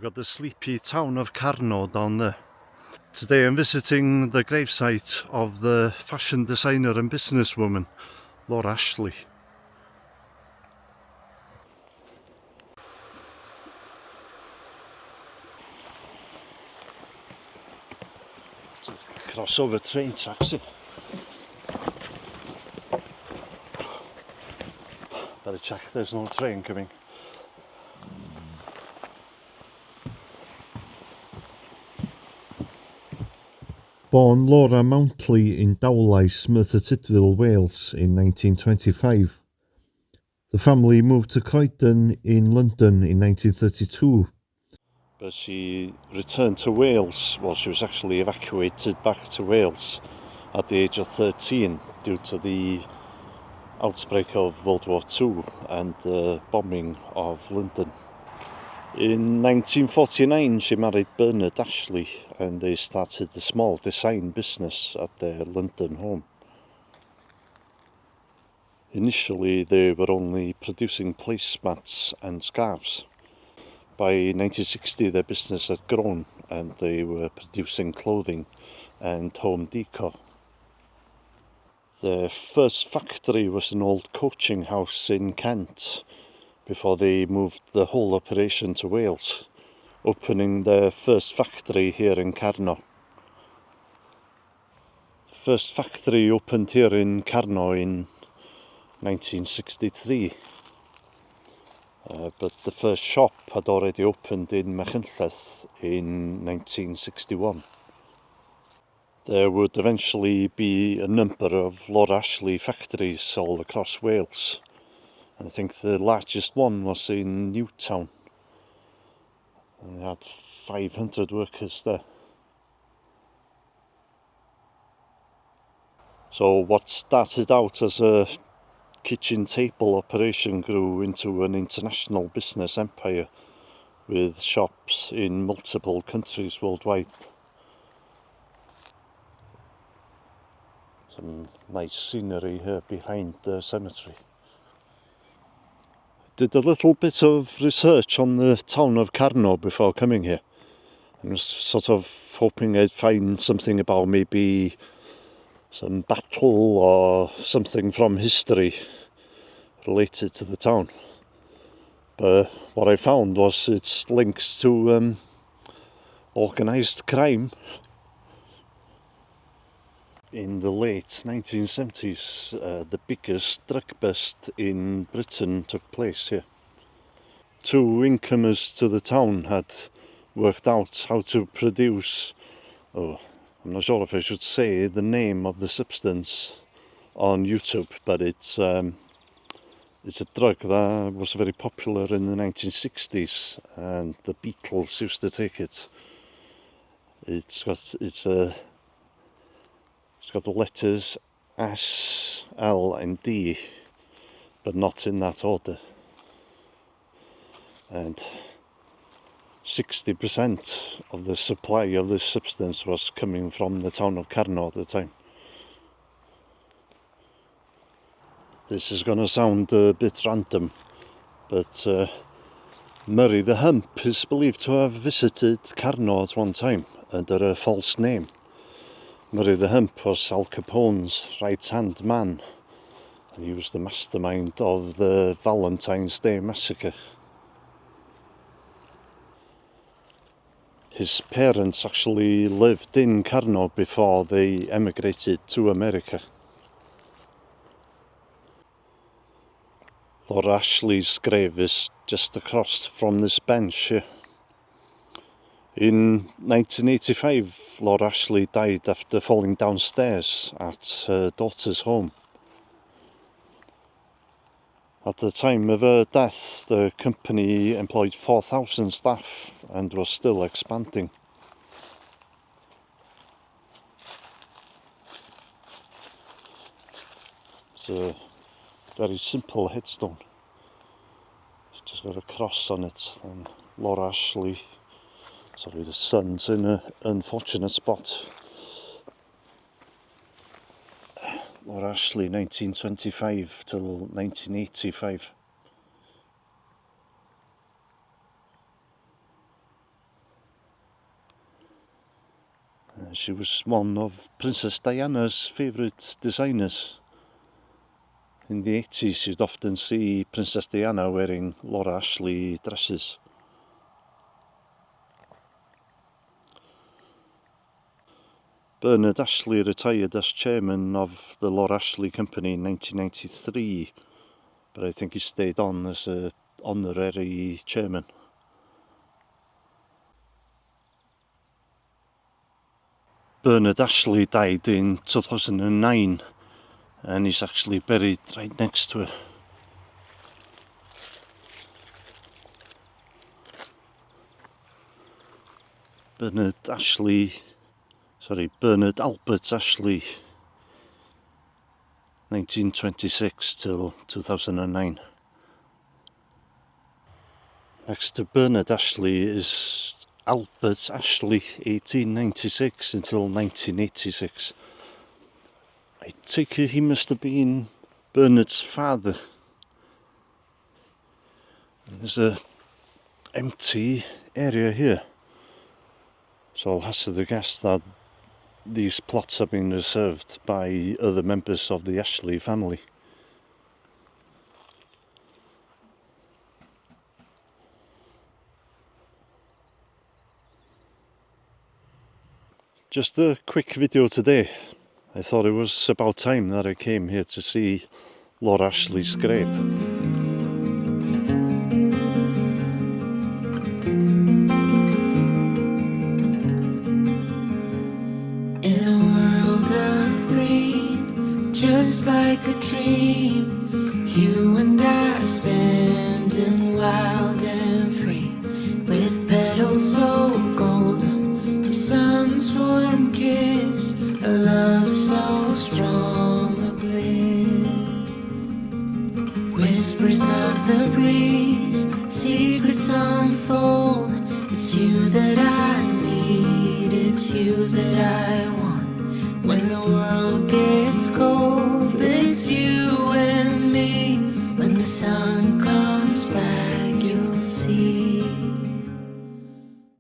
got the sleepy town of Carno down there. Today I'm visiting the gravesite of the fashion designer and businesswoman, Laura Ashley. It's a crossover train tracks here. Better check there's no train coming. Born Laura Mountley in Dowlais, Merthyr Tydfil, Wales in 1925. The family moved to Croydon in London in 1932. But she returned to Wales, well, she was actually evacuated back to Wales at the age of 13 due to the outbreak of World War II and the bombing of London. In 1949 she married Bernard Ashley and they started a small design business at their London home. Initially they were only producing placemats and scarves. By 1960 their business had grown and they were producing clothing and home decor. Their first factory was an old coaching house in Kent before they moved the whole operation to Wales, opening their first factory here in Carno. First factory opened here in Carno in 1963, but the first shop had already opened in Machynlleth in 1961. There would eventually be a number of Laura Ashley factories all across Wales. I think the largest one was in Newtown. And they had 500 workers there. So what started out as a kitchen table operation grew into an international business empire with shops in multiple countries worldwide. Some nice scenery here behind the cemetery. Did a little bit of research on the town of Carno before coming here. I was sort of hoping I'd find something about maybe some battle or something from history related to the town. But what I found was its links to organised crime. In the late 1970s, the biggest drug bust in Britain took place here. Two incomers to the town had worked out how to produce, I'm not sure if I should say the name of the substance on YouTube, but it's a drug that was very popular in the 1960s and the Beatles used to take it. It's got the letters S, L and D, but not in that order. And 60% of the supply of this substance was coming from the town of Carno at the time. This is going to sound a bit random, but Murray the Hump is believed to have visited Carno at one time under a false name. Murray the Hump was Al Capone's right-hand man, and he was the mastermind of the Valentine's Day massacre. His parents actually lived in Carno before they emigrated to America. Laura Ashley's grave is just across from this bench here. In 1985, Laura Ashley died after falling downstairs at her daughter's home. At the time of her death, the company employed 4,000 staff and was still expanding. It's a very simple headstone. It's just got a cross on it, and Laura Ashley. Sorry, the sun's in an unfortunate spot. Laura Ashley, 1925 till 1985. She was one of Princess Diana's favourite designers. In the 80s, you'd often see Princess Diana wearing Laura Ashley dresses. Bernard Ashley retired as chairman of the Laura Ashley Company in 1993, but I think he stayed on as an honorary chairman. Bernard Ashley died in 2009, and he's actually buried right next to her. Bernard Albert Ashley, 1926 till 2009. Next to Bernard Ashley is Albert Ashley, 1896 until 1986. I take it he must have been Bernard's father. And there's a empty area here, so I'll hazard the guess that these plots have been reserved by other members of the Ashley family. Just a quick video today. I thought it was about time that I came here to see Laura Ashley's grave. In a world of green, just like a dream, you and I standing wild and free, with petals so golden, the sun's warm kiss, a love so strong, a bliss. Whispers of the breeze, secrets unfold. It's you that I need, it's you that I want.